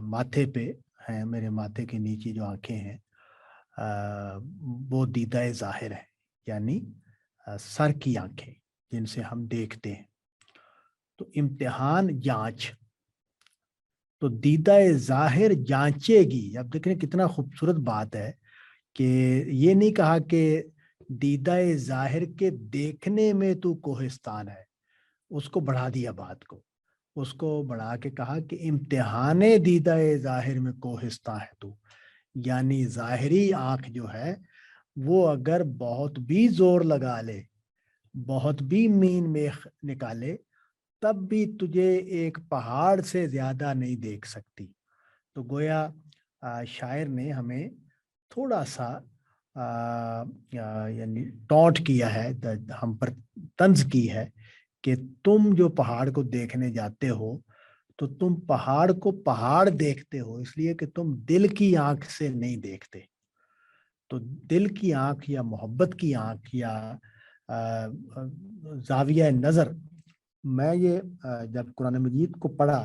Speaker 1: ماتھے پہ ہیں، میرے ماتھے کے نیچے جو آنکھیں ہیں وہ دیدائے ظاہر ہے، یعنی سر کی آنکھیں جن سے ہم دیکھتے ہیں. تو امتحان جانچ، تو دیدائے ظاہر جانچے گی. اب دیکھیں کتنا خوبصورت بات ہے کہ یہ نہیں کہا کہ دیدائے ظاہر کے دیکھنے میں تو کوہستان ہے، اس کو بڑھا دیا بات کو، اس کو بڑھا کے کہا کہ امتحان دیدائے ظاہر میں کوہستان ہے تو، یعنی ظاہری آنکھ جو ہے وہ اگر بہت بھی زور لگا لے، بہت بھی مین میخ نکالے، تب بھی تجھے ایک پہاڑ سے زیادہ نہیں دیکھ سکتی. تو گویا شاعر نے ہمیں تھوڑا سا یعنی ٹونٹ کیا ہے، ہم پر طنز کی ہے کہ تم جو پہاڑ کو دیکھنے جاتے ہو تو تم پہاڑ کو پہاڑ دیکھتے ہو اس لیے کہ تم دل کی آنکھ سے نہیں دیکھتے. تو دل کی آنکھ یا محبت کی آنکھ یا زاویہ نظر، میں یہ جب قرآن مجید کو پڑھا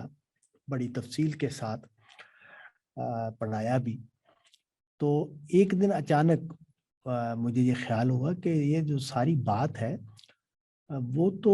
Speaker 1: بڑی تفصیل کے ساتھ پڑھایا بھی، تو ایک دن اچانک مجھے یہ خیال ہوا کہ یہ جو ساری بات ہے وہ تو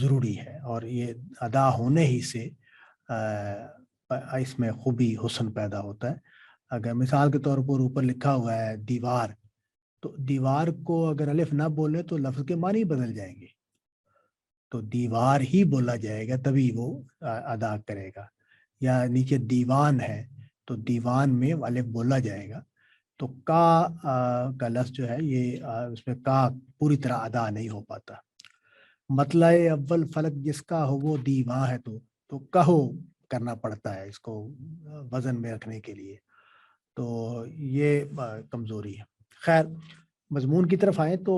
Speaker 1: ضروری ہے، اور یہ ادا ہونے ہی سے اس میں خوبی حسن پیدا ہوتا ہے۔ اگر مثال کے طور پر اوپر لکھا ہوا ہے دیوار، تو دیوار کو اگر الف نہ بولے تو لفظ کے معنی بدل جائیں گے، تو دیوار ہی بولا جائے گا تبھی وہ ادا کرے گا۔ یا نیچے دیوان ہے تو دیوان میں الف بولا جائے گا، تو کا لفظ جو ہے یہ اس میں کا پوری طرح ادا نہیں ہو پاتا۔ مطلع اول فلک جس کا ہو وہ دیواں ہے تو کہو کرنا پڑتا ہے اس کو وزن میں رکھنے کے لیے، تو یہ کمزوری ہے۔ خیر مضمون کی طرف آئیں تو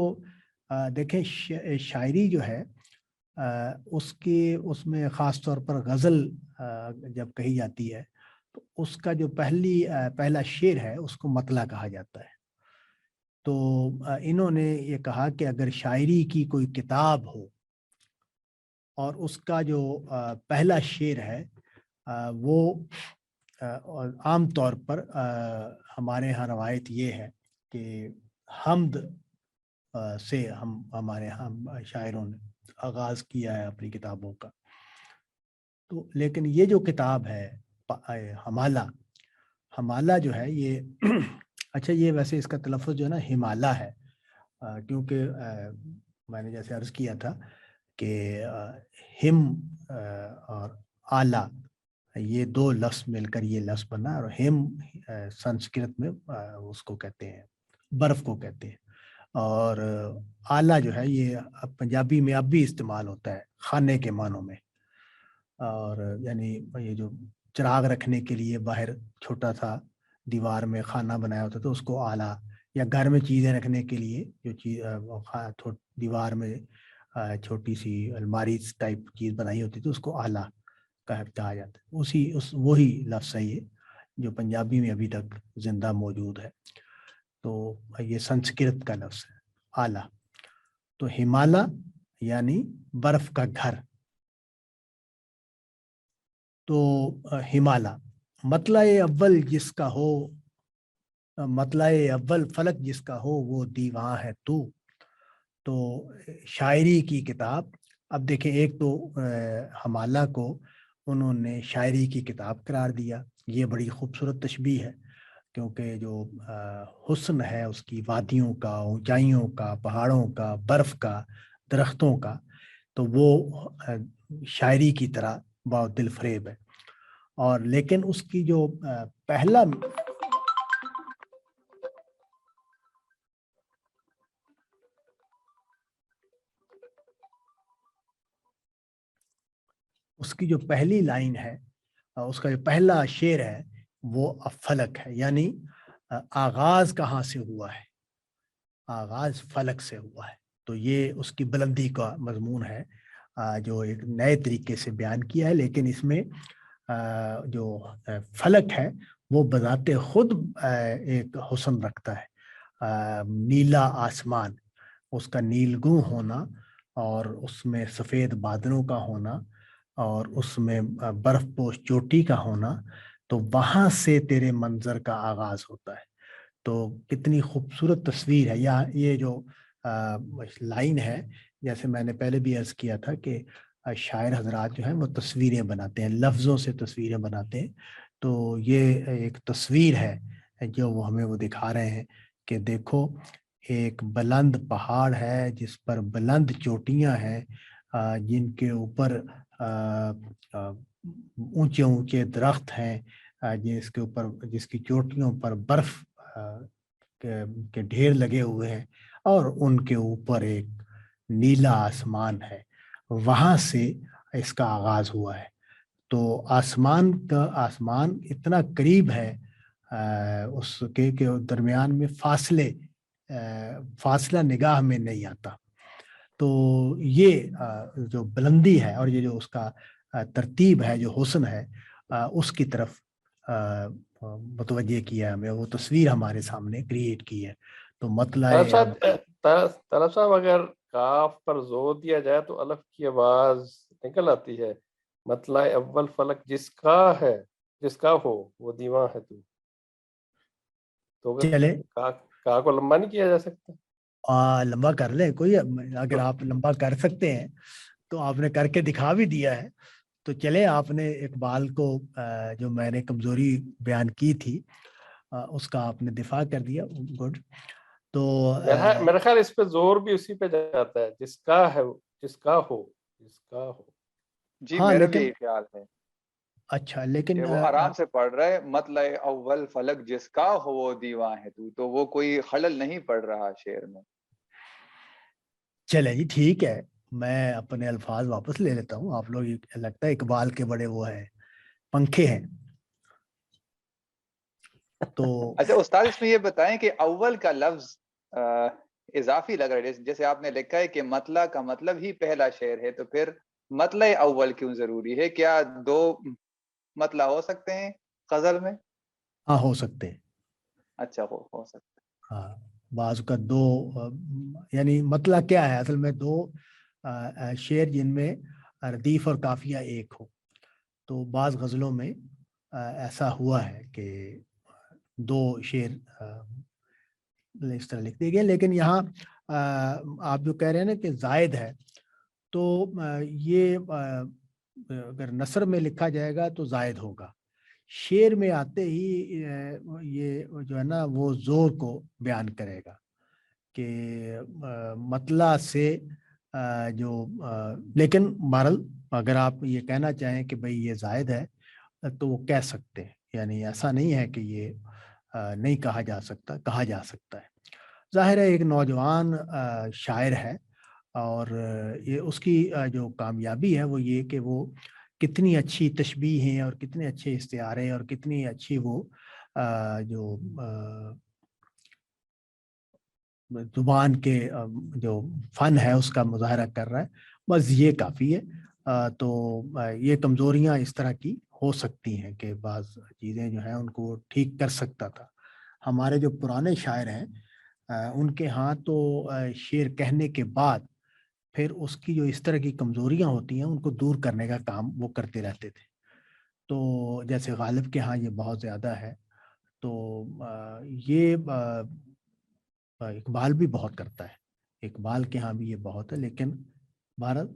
Speaker 1: دیکھیں شاعری جو ہے اس میں خاص طور پر غزل جب کہی جاتی ہے تو اس کا جو پہلا شعر ہے اس کو مطلع کہا جاتا ہے۔ تو انہوں نے یہ کہا کہ اگر شاعری کی کوئی کتاب ہو اور اس کا جو پہلا شعر ہے وہ عام طور پر ہمارے ہاں روایت یہ ہے کہ حمد سے ہمارے ہاں شاعروں نے آغاز کیا ہے اپنی کتابوں کا۔ تو لیکن یہ جو کتاب ہے حمالہ جو ہے یہ اچھا یہ ویسے اس کا تلفظ جو ہے نا ہمالہ ہے، کیونکہ میں نے جیسے عرض کیا تھا کہ ہم اور آلہ یہ دو لفظ مل کر یہ لفظ بنا، اور ہم سنسکرت میں اس کو کہتے ہیں، برف کو کہتے ہیں، اور آلہ جو ہے یہ پنجابی میں اب بھی استعمال ہوتا ہے کھانے کے معنوں میں، اور یعنی یہ جو چراغ رکھنے کے لیے باہر چھوٹا سا دیوار میں کھانا بنایا ہوتا تھا اس کو آلہ، یا گھر میں چیزیں رکھنے کے لیے جو چیز دیوار میں چھوٹی سی الماری ٹائپ چیز بنائی ہوتی تھی اس کو آلہ کہا جاتا ہے۔ وہی لفظ ہے یہ جو پنجابی میں ابھی تک زندہ موجود ہے، تو یہ سنسکرت کا لفظ ہے آلہ۔ تو ہمالہ یعنی برف کا گھر، تو ہمالہ مطلع اول جس کا ہو، مطلع اول فلک جس کا ہو وہ دیواں ہے تو شاعری کی کتاب۔ اب دیکھیں ایک تو حمالہ کو انہوں نے شاعری کی کتاب قرار دیا، یہ بڑی خوبصورت تشبیہ ہے، کیونکہ جو حسن ہے اس کی وادیوں کا، اونچائیوں کا، پہاڑوں کا، برف کا، درختوں کا، تو وہ شاعری کی طرح بہت دل فریب ہے۔ اور لیکن اس کی جو پہلا اس کی جو پہلی لائن ہے، اس کا جو پہلا شعر ہے وہ فلک ہے، یعنی آغاز کہاں سے ہوا ہے؟ آغاز فلک سے ہوا ہے، تو یہ اس کی بلندی کا مضمون ہے جو ایک نئے طریقے سے بیان کیا ہے، لیکن اس میں جو فلک ہے وہ بذات خود ایک حسن رکھتا ہے، نیلا آسمان، اس کا نیلگوں ہونا، اور اس میں سفید بادلوں کا ہونا، اور اس میں برف پوش چوٹی کا ہونا، تو وہاں سے تیرے منظر کا آغاز ہوتا ہے۔ تو کتنی خوبصورت تصویر ہے، یا یہ جو لائن ہے، جیسے میں نے پہلے بھی عرض کیا تھا کہ شاعر حضرات جو ہیں وہ تصویریں بناتے ہیں، لفظوں سے تصویریں بناتے ہیں، تو یہ ایک تصویر ہے جو وہ ہمیں وہ دکھا رہے ہیں کہ دیکھو ایک بلند پہاڑ ہے جس پر بلند چوٹیاں ہیں، جن کے اوپر اونچے اونچے درخت ہیں، جس کی چوٹیوں پر برف کے ڈھیر لگے ہوئے ہیں، اور ان کے اوپر ایک نیلا آسمان ہے، وہاں سے اس کا آغاز ہوا ہے۔ تو آسمان اتنا قریب ہے اس کے درمیان میں فاصلہ نگاہ میں نہیں آتا۔ تو یہ جو بلندی ہے اور یہ جو اس کا ترتیب ہے، جو حسن ہے، اس کی طرف متوجہ کیا ہمیں، وہ تصویر ہمارے سامنے کریٹ کی ہے۔ تو مطلع
Speaker 7: طلب صاحب اگر کاف پر زور دیا جائے تو الف کی آواز نکل آتی ہے، مطلع اول فلک جس کا ہے، جس کا ہو وہ دیواں ہے تو
Speaker 1: چلے
Speaker 7: کا کو لمبا نہیں کیا جا سکتا؟
Speaker 1: لمبا کر لیں، کوئی اگر آپ لمبا کر سکتے ہیں تو آپ نے کر کے دکھا بھی دیا ہے. تو چلے آپ نے اقبال کو جو میں نے کمزوری بیان کی تھی اس کا آپ نے دفاع کر دیا. گڈ. تو
Speaker 7: میرا خیال اس پہ زور بھی اسی پہ جاتا ہے جس کا ہے جس کا ہو.
Speaker 3: جی
Speaker 1: ہاں
Speaker 3: میرا بھی
Speaker 1: لیکن
Speaker 3: یہی خیال ہے
Speaker 1: اچھا لیکن
Speaker 3: کہ وہ آرام سے پڑھ رہا ہے مطلع اول فلک جس کا ہو وہ دیواں ہے تو وہ کوئی خلل نہیں پڑ رہا شعر میں.
Speaker 1: چلے جی ٹھیک ہے, میں اپنے الفاظ واپس لے لیتا ہوں. آپ لوگ لگتا ہے اقبال کے بڑے وہ ہیں پنکھے ہیں. تو
Speaker 3: اچھا استاد اس میں یہ بتائیں کہ اول کا لفظ اضافی لگ رہا ہے, جیسے آپ نے لکھا ہے کہ مطلع کا مطلب ہی پہلا شعر ہے, تو پھر مطلع اول کیوں ضروری ہے؟ کیا دو مطلع ہو سکتے ہیں غزل میں؟
Speaker 1: ہاں ہو سکتے ہیں.
Speaker 3: اچھا ہو سکتا ہے.
Speaker 1: ہاں بعض کا دو یعنی مطلع کیا ہے اصل میں دو شعر جن میں ردیف اور قافیہ ایک ہو. تو بعض غزلوں میں ایسا ہوا ہے کہ دو شعر اس طرح لکھ دیے گئے, لیکن یہاں آپ جو کہہ رہے ہیں نا کہ زائد ہے, تو یہ اگر نثر میں لکھا جائے گا تو زائد ہوگا. شعر میں آتے ہی یہ جو ہے نا وہ زور کو بیان کرے گا کہ مطلع سے جو لیکن بہرحال اگر آپ یہ کہنا چاہیں کہ بھئی یہ زائد ہے تو وہ کہہ سکتے ہیں, یعنی ایسا نہیں ہے کہ یہ نہیں کہا جا سکتا, کہا جا سکتا ہے. ظاہر ہے ایک نوجوان شاعر ہے اور یہ اس کی جو کامیابی ہے وہ یہ کہ وہ کتنی اچھی تشبیہ ہیں اور کتنے اچھے استعارے اور کتنی اچھی وہ جو زبان کے جو فن ہے اس کا مظاہرہ کر رہا ہے, بس یہ کافی ہے. تو یہ کمزوریاں اس طرح کی ہو سکتی ہیں کہ بعض چیزیں جو ہیں ان کو ٹھیک کر سکتا تھا. ہمارے جو پرانے شاعر ہیں ان کے ہاں تو شعر کہنے کے بعد پھر اس کی جو اس طرح کی کمزوریاں ہوتی ہیں ان کو دور کرنے کا کام وہ کرتے رہتے تھے. تو جیسے غالب کے ہاں یہ بہت زیادہ ہے, تو یہ اقبال بھی بہت کرتا ہے, اقبال کے ہاں بھی یہ بہت ہے. لیکن بھارت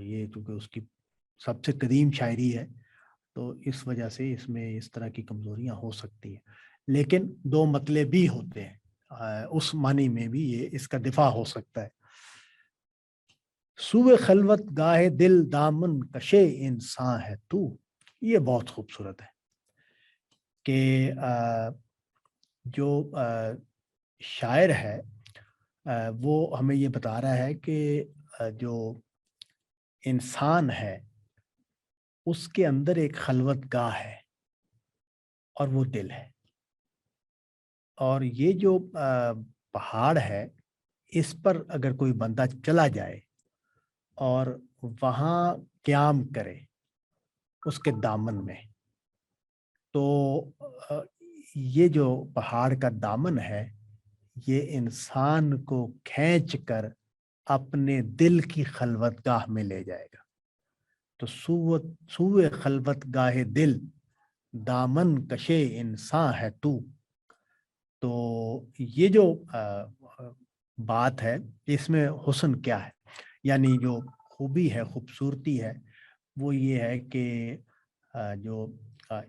Speaker 1: یہ چونکہ اس کی سب سے قدیم شاعری ہے تو اس وجہ سے اس میں اس طرح کی کمزوریاں ہو سکتی ہیں. لیکن دو مطلب بھی ہوتے ہیں, اس معنی میں بھی یہ اس کا دفاع ہو سکتا ہے. سوئے خلوت گاہ دل دامن کشے انسان ہے تو, یہ بہت خوبصورت ہے کہ جو شاعر ہے وہ ہمیں یہ بتا رہا ہے کہ جو انسان ہے اس کے اندر ایک خلوت گاہ ہے اور وہ دل ہے. اور یہ جو پہاڑ ہے اس پر اگر کوئی بندہ چلا جائے اور وہاں قیام کرے اس کے دامن میں, تو یہ جو پہاڑ کا دامن ہے یہ انسان کو کھینچ کر اپنے دل کی خلوت گاہ میں لے جائے گا. تو سوئے خلوت گاہ دل دامن کشے انسان ہے تو. تو یہ جو بات ہے اس میں حسن کیا ہے, یعنی جو خوبی ہے خوبصورتی ہے وہ یہ ہے کہ جو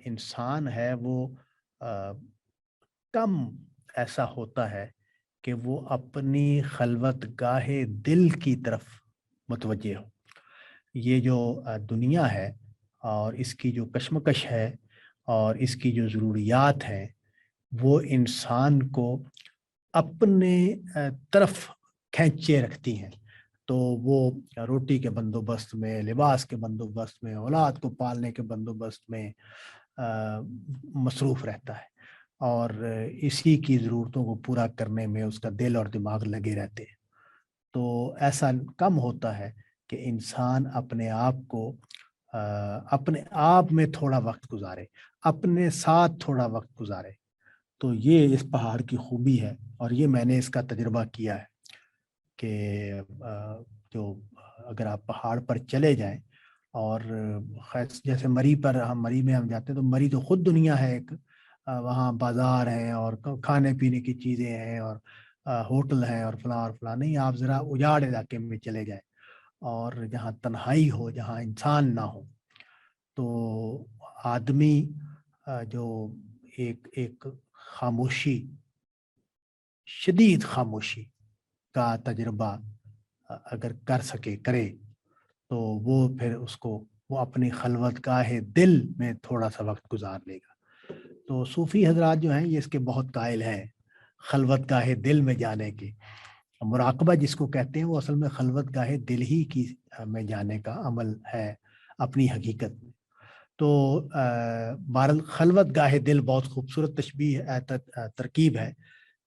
Speaker 1: انسان ہے وہ کم ایسا ہوتا ہے کہ وہ اپنی خلوت گاہ دل کی طرف متوجہ ہو. یہ جو دنیا ہے اور اس کی جو کشمکش ہے اور اس کی جو ضروریات ہیں وہ انسان کو اپنے طرف کھینچے رکھتی ہیں. تو وہ روٹی کے بندوبست میں, لباس کے بندوبست میں, اولاد کو پالنے کے بندوبست میں مصروف رہتا ہے اور اسی کی ضرورتوں کو پورا کرنے میں اس کا دل اور دماغ لگے رہتے ہیں. تو ایسا کم ہوتا ہے کہ انسان اپنے آپ کو اپنے آپ میں تھوڑا وقت گزارے, اپنے ساتھ تھوڑا وقت گزارے. تو یہ اس پہاڑ کی خوبی ہے اور یہ میں نے اس کا تجربہ کیا ہے کہ جو اگر آپ پہاڑ پر چلے جائیں اور جیسے مری میں ہم جاتے ہیں تو مری تو خود دنیا ہے ایک, وہاں بازار ہیں اور کھانے پینے کی چیزیں ہیں اور ہوٹل ہیں اور فلاں اور فلاں. نہیں, آپ ذرا اجاڑ علاقے میں چلے جائیں اور جہاں تنہائی ہو، جہاں انسان نہ ہو، تو آدمی جو ایک خاموشی، شدید خاموشی کا تجربہ اگر کر سکے، کرے، تو وہ پھر اس کو وہ اپنی خلوت گاہ دل میں تھوڑا سا وقت گزار لے گا۔ تو صوفی حضرات جو ہیں یہ اس کے بہت قائل ہیں خلوت گاہ دل میں جانے کے۔ مراقبہ جس کو کہتے ہیں وہ اصل میں خلوت گاہ دل ہی کی میں جانے کا عمل ہے اپنی حقیقت میں۔ تو بہرحال خلوت گاہ دل بہت خوبصورت تشبیہ ترکیب ہے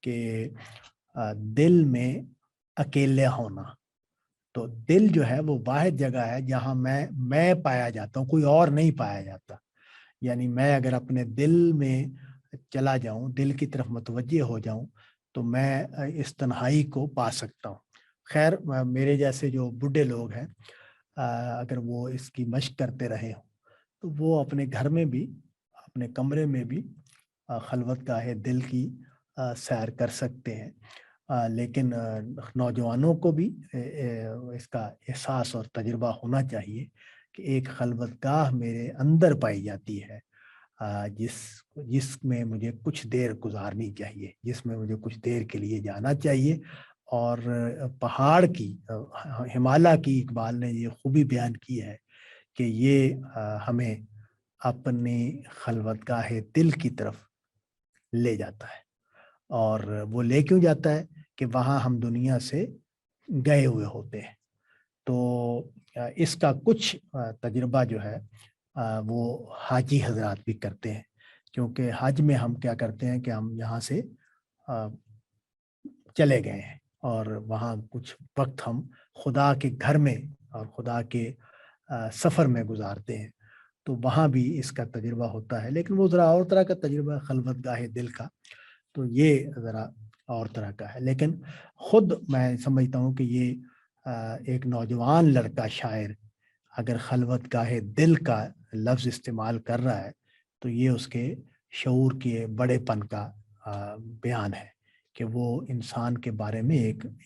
Speaker 1: کہ دل میں اکیلے ہونا۔ تو دل جو ہے وہ واحد جگہ ہے جہاں میں پایا جاتا ہوں، کوئی اور نہیں پایا جاتا۔ یعنی میں اگر اپنے دل میں چلا جاؤں، دل کی طرف متوجہ ہو جاؤں، تو میں اس تنہائی کو پا سکتا ہوں۔ خیر میرے جیسے جو بوڑھے لوگ ہیں اگر وہ اس کی مشق کرتے رہے ہوں تو وہ اپنے گھر میں بھی، اپنے کمرے میں بھی خلوت گاہ دل کی سیر کر سکتے ہیں۔ لیکن نوجوانوں کو بھی اس کا احساس اور تجربہ ہونا چاہیے کہ ایک خلوت گاہ میرے اندر پائی جاتی ہے جس میں مجھے کچھ دیر گزارنی چاہیے، جس میں مجھے کچھ دیر کے لیے جانا چاہیے۔ اور پہاڑ کی، ہمالیہ کی اقبال نے یہ خوبی بیان کی ہے کہ یہ ہمیں اپنی خلوت گاہ دل کی طرف لے جاتا ہے۔ اور وہ لے کیوں جاتا ہے کہ وہاں ہم دنیا سے گئے ہوئے ہوتے ہیں۔ تو اس کا کچھ تجربہ جو ہے وہ حاجی حضرات بھی کرتے ہیں، کیونکہ حج میں ہم کیا کرتے ہیں کہ ہم یہاں سے چلے گئے ہیں اور وہاں کچھ وقت ہم خدا کے گھر میں اور خدا کے سفر میں گزارتے ہیں، تو وہاں بھی اس کا تجربہ ہوتا ہے۔ لیکن وہ ذرا اور طرح کا تجربہ ہے خلوت گاہ دل کا، تو یہ ذرا اور طرح کا ہے۔ لیکن خود میں سمجھتا ہوں کہ یہ ایک نوجوان لڑکا شاعر اگر خلوت گاہ دل کا لفظ استعمال کر رہا ہے تو یہ اس کے شعور کے بڑے پن کا بیان ہے کہ وہ انسان کے بارے میں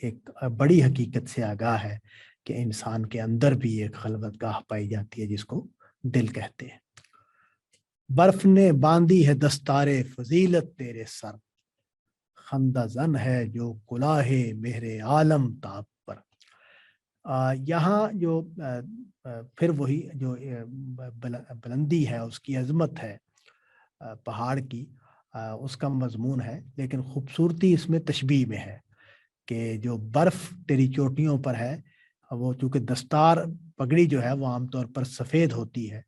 Speaker 1: ایک بڑی حقیقت سے آگاہ ہے کہ انسان کے اندر بھی ایک خلوت گاہ پائی جاتی ہے جس کو دل کہتے ہیں۔ برف نے باندھی ہے دستار فضیلت تیرے سر، خندہ زن ہے جو کلاه مہر عالم تاب پر۔ یہاں جو پھر وہی جو بلندی ہے، اس کی عظمت ہے پہاڑ کی، اس کا مضمون ہے، لیکن خوبصورتی اس میں تشبیہ میں ہے کہ جو برف تیری چوٹیوں پر ہے، وہ چونکہ دستار پگڑی جو ہے وہ عام طور پر سفید ہوتی ہے،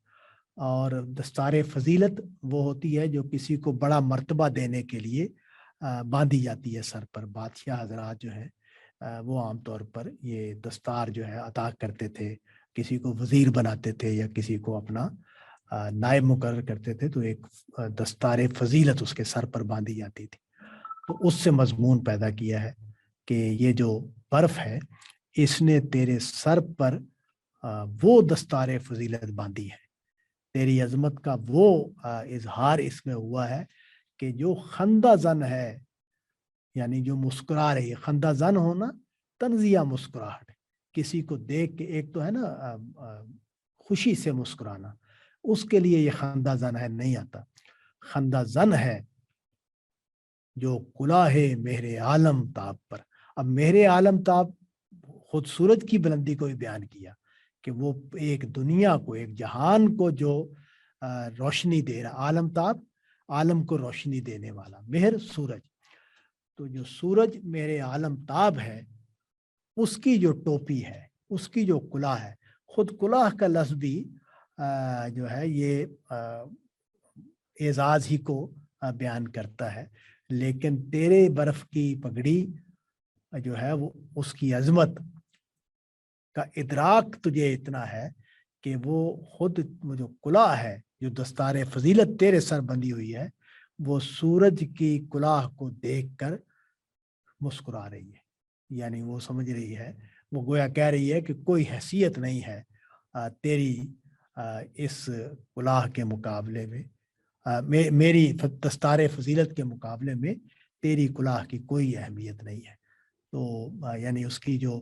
Speaker 1: اور دستار فضیلت وہ ہوتی ہے جو کسی کو بڑا مرتبہ دینے کے لیے باندھی جاتی ہے سر پر۔ بادشاہ حضرات جو ہیں وہ عام طور پر یہ دستار جو ہے عطا کرتے تھے، کسی کو وزیر بناتے تھے یا کسی کو اپنا نائب مقرر کرتے تھے، تو ایک دستار فضیلت اس کے سر پر باندھی جاتی تھی۔ تو اس سے مضمون پیدا کیا ہے کہ یہ جو برف ہے اس نے تیرے سر پر وہ دستار فضیلت باندھی ہے، تیری عظمت کا وہ اظہار اس میں ہوا ہے کہ جو خندہ زن ہے، یعنی جو مسکرا رہی ہے۔ خندہ زن ہونا تنزیہ مسکراہٹ، کسی کو دیکھ کے، ایک تو ہے نا خوشی سے مسکرانا، اس کے لیے یہ خندہ زن ہے نہیں آتا۔ خندہ زن ہے جو کلاه مہر عالم تاب پر۔ اب مہر عالم تاب خود سورج کی بلندی کو بھی بیان کیا کہ وہ ایک دنیا کو، ایک جہان کو جو روشنی دے رہا، عالم تاب عالم کو روشنی دینے والا، مہر سورج، تو جو سورج میرے عالم تاب ہے اس کی جو ٹوپی ہے، اس کی جو کلاه ہے، خود کلاه کا لفظ بھی جو ہے یہ اعزاز ہی کو بیان کرتا ہے، لیکن تیرے برف کی پگڑی جو ہے وہ اس کی عظمت کا ادراک تجھے اتنا ہے کہ وہ خود جو کلاه ہے، جو دستار فضیلت تیرے سر بندھی ہوئی ہے، وہ سورج کی کلاه کو دیکھ کر مسکرا رہی ہے۔ یعنی وہ سمجھ رہی ہے، وہ گویا کہہ رہی ہے کہ کوئی حیثیت نہیں ہے تیری اس کلاه کے مقابلے میں، میری دستار فضیلت کے مقابلے میں تیری کلاه کی کوئی اہمیت نہیں ہے۔ تو یعنی اس کی جو